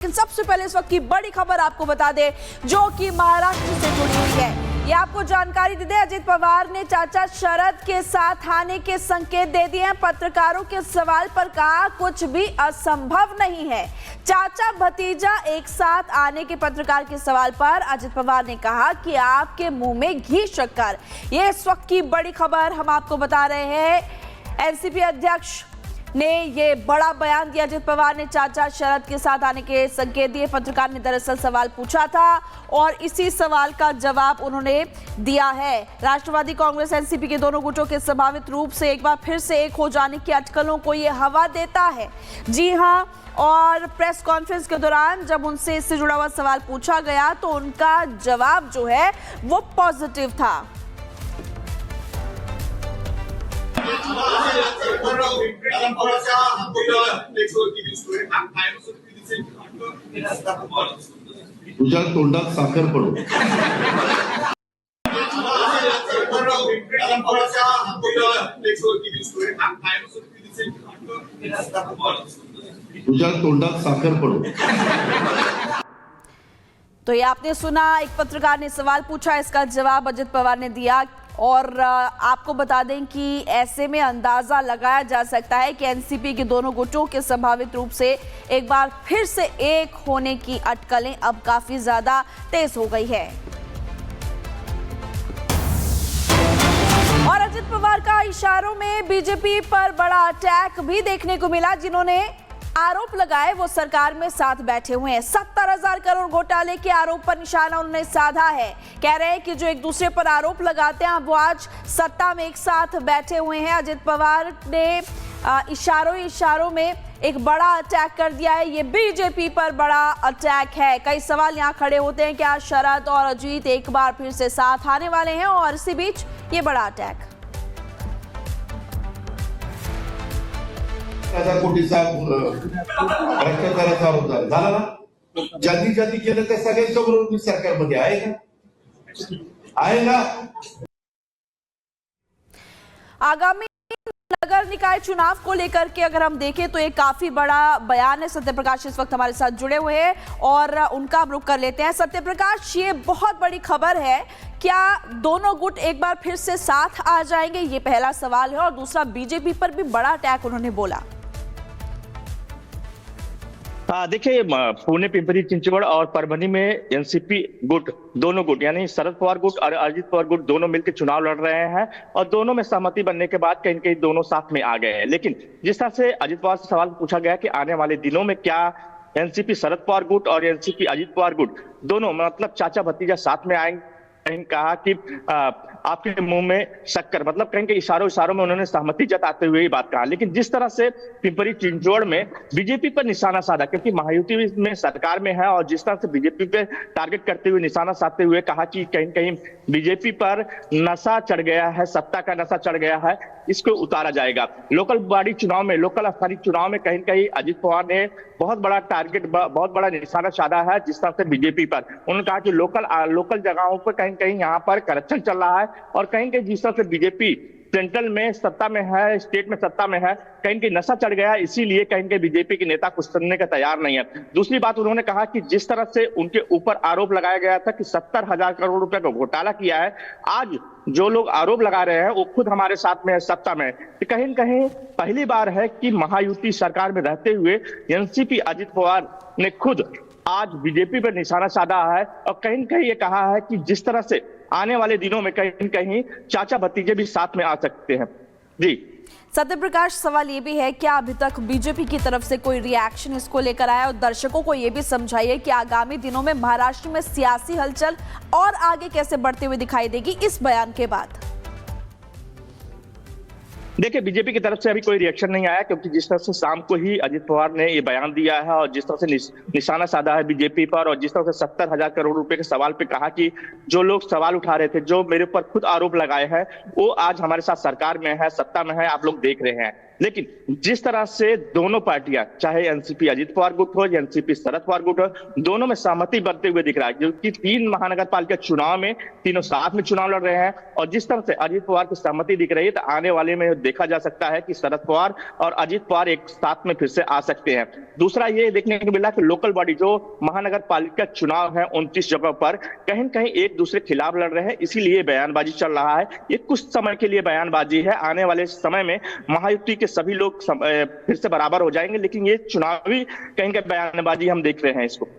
लेकिन सबसे पहले इस वक्त की बड़ी खबर आपको बता दें जो कि महाराष्ट्र से जुड़ी हुई है। ये आपको जानकारी दे दें, अजित पवार ने चाचा शरद के साथ आने के संकेत दे दिए हैं। पत्रकारों के सवाल पर कहा कुछ भी असंभव नहीं है। चाचा भतीजा एक साथ आने के पत्रकार के सवाल पर अजित पवार ने कहा कि आपके मुंह में घी शक्कर। ये इस वक्त की बड़ी खबर हम आपको बता रहे हैं। एनसीपी अध्यक्ष ने ये बड़ा बयान दिया। अजित पवार ने चाचा शरद के साथ आने के संकेत दिए। पत्रकार ने दरअसल सवाल पूछा था और इसी सवाल का जवाब उन्होंने दिया है। राष्ट्रवादी कांग्रेस एनसीपी के दोनों गुटों के संभावित रूप से एक बार फिर से एक हो जाने की अटकलों को ये हवा देता है। जी हां, और प्रेस कॉन्फ्रेंस के दौरान जब उनसे इससे जुड़ा हुआ सवाल पूछा गया तो उनका जवाब जो है वो पॉजिटिव था। तुझ्या तोंडात साखर पडू। तुझ्या तोंडात साखर पडू। तो ये आपने सुना, एक पत्रकार ने सवाल पूछा, इसका जवाब अजित पवार ने दिया। और आपको बता दें कि ऐसे में अंदाजा लगाया जा सकता है कि एनसीपी के दोनों गुटों के संभावित रूप से एक बार फिर से एक होने की अटकलें अब काफी ज्यादा तेज हो गई है। और अजित पवार का इशारों में बीजेपी पर बड़ा अटैक भी देखने को मिला। जिन्होंने आरोप लगाए वो सरकार में साथ बैठे हुए हैं। 70,000 करोड़ घोटाले के आरोप पर निशाना उन्होंने साधा है। कह रहे हैं कि जो एक दूसरे पर आरोप लगाते हैं वो आज सत्ता में एक साथ बैठे हुए हैं। अजित पवार ने इशारों में एक बड़ा अटैक कर दिया है। ये बीजेपी पर बड़ा अटैक है। कई सवाल यहाँ खड़े होते हैं, क्या शरद और अजीत एक बार फिर से साथ आने वाले हैं? और इसी बीच ये बड़ा अटैक। कोटीचा भ्रष्टाचाराचा आरोप झाला ना, ज्यांनी ज्यांनी केलं त्या सगळ्यांच्या बरोबर सरकारमध्ये आहे ना। आगामी नगर निकाय चुनाव को लेकर के अगर हम देखें तो एक काफी बड़ा बयान है। सत्यप्रकाश इस वक्त हमारे साथ जुड़े हुए हैं और उनका हम रुख कर लेते हैं। सत्यप्रकाश, ये बहुत बड़ी खबर है, क्या दोनों गुट एक बार फिर से साथ आ जाएंगे? ये पहला सवाल है। और दूसरा, बीजेपी पर भी बड़ा अटैक उन्होंने बोला। देखिए, पुणे, पिंपरी चिंचवड़ और परभनी में एनसीपी गुट, दोनों गुट यानी शरद पवार गुट और अजित पवार गुट दोनों मिलकर चुनाव लड़ रहे हैं और दोनों में सहमति बनने के बाद कहीं कहीं दोनों साथ में आ गए हैं। लेकिन जिस तरह से अजित पवार से सवाल पूछा गया कि आने वाले दिनों में क्या एनसीपी शरद पवार गुट और एनसीपी अजित पवार गुट दोनों मतलब चाचा भतीजा साथ में आएंगे, कहीं कहा कि आपके मुंह में शक्कर, मतलब कहीं के इशारों में उन्होंने सहमति जताते हुए ये बात कहा। लेकिन जिस तरह से पिंपरी चिंचवड़ में बीजेपी पर निशाना साधा, क्योंकि महायुति में सरकार में है, और जिस तरह से बीजेपी पे टारगेट करते हुए निशाना साधते हुए कहा कि कहीं कहीं बीजेपी पर नशा चढ़ गया है, सत्ता का नशा चढ़ गया है, इसको उतारा जाएगा। लोकल बॉडी चुनाव में, लोकल स्थानीय चुनाव में कहीं कहीं अजित पवार ने बहुत बड़ा टारगेट, बहुत बड़ा निशाना साधा है जिस तरह से बीजेपी पर। उन्होंने कहा कि लोकल जगहों पर कहीं कहीं यहाँ पर करप्शन चल रहा है और कहीं कहीं जिस तरह से बीजेपी सेंट्रल में सत्ता में है, स्टेट में सत्ता में है, कहीं कहीं नशा चढ़ गया है, इसीलिए कहीं कहीं बीजेपी के नेता कुछ सुनने का तैयार नहीं है। दूसरी बात, उन्होंने कहा कि जिस तरह से उनके ऊपर आरोप लगाया गया था कि 70,000 करोड़ रुपए का घोटाला किया है, आज जो लोग आरोप लगा रहे हैं वो खुद हमारे साथ में है, सत्ता में। कहीं न कहीं पहली बार है कि महायुति सरकार में रहते हुए एनसीपी अजित पवार ने खुद आज बीजेपी पर निशाना साधा है और कहीं न कहीं ये कहा है कि जिस तरह से आने वाले दिनों में कहीं कहीं चाचा भतीजे भी साथ में आ सकते हैं। जी सत्यप्रकाश, सवाल ये भी है, क्या अभी तक बीजेपी की तरफ से कोई रिएक्शन इसको लेकर आया? और दर्शकों को ये भी समझाइए कि आगामी दिनों में महाराष्ट्र में सियासी हलचल और आगे कैसे बढ़ते हुए दिखाई देगी इस बयान के बाद। देखिए, बीजेपी की तरफ से अभी कोई रिएक्शन नहीं आया, क्योंकि जिस तरह से शाम को ही अजित पवार ने ये बयान दिया है और जिस तरह से निशाना साधा है बीजेपी पर, और जिस तरह से 70,000 करोड़ रुपए के सवाल पे कहा कि जो लोग सवाल उठा रहे थे, जो मेरे ऊपर खुद आरोप लगाए हैं, वो आज हमारे साथ सरकार में है, सत्ता में है, आप लोग देख रहे हैं। लेकिन जिस तरह से दोनों पार्टियां, चाहे एनसीपी अजीत पवार गुट हो या एनसीपी शरद पवार गुट हो, दोनों में सहमति बढ़ते हुए दिख रहा है, क्योंकि 3 महानगर पालिका चुनाव में तीनों साथ में चुनाव लड़ रहे हैं। और जिस तरह से अजीत पवार की सहमति दिख रही है, तो आने वाले में देखा जा सकता है कि शरद पवार और अजीत पवार एक साथ में फिर से आ सकते हैं। दूसरा ये देखने को मिला कि लोकल बॉडी जो महानगर पालिका चुनाव है 29 जगह पर कहीं न कहीं एक दूसरे के खिलाफ लड़ रहे हैं, इसीलिए बयानबाजी चल रहा है। ये कुछ समय के लिए बयानबाजी है, आने वाले समय में महायुति के सभी लोग फिर से बराबर हो जाएंगे, लेकिन ये चुनावी कहीं का बयानबाजी हम देख रहे हैं इसको।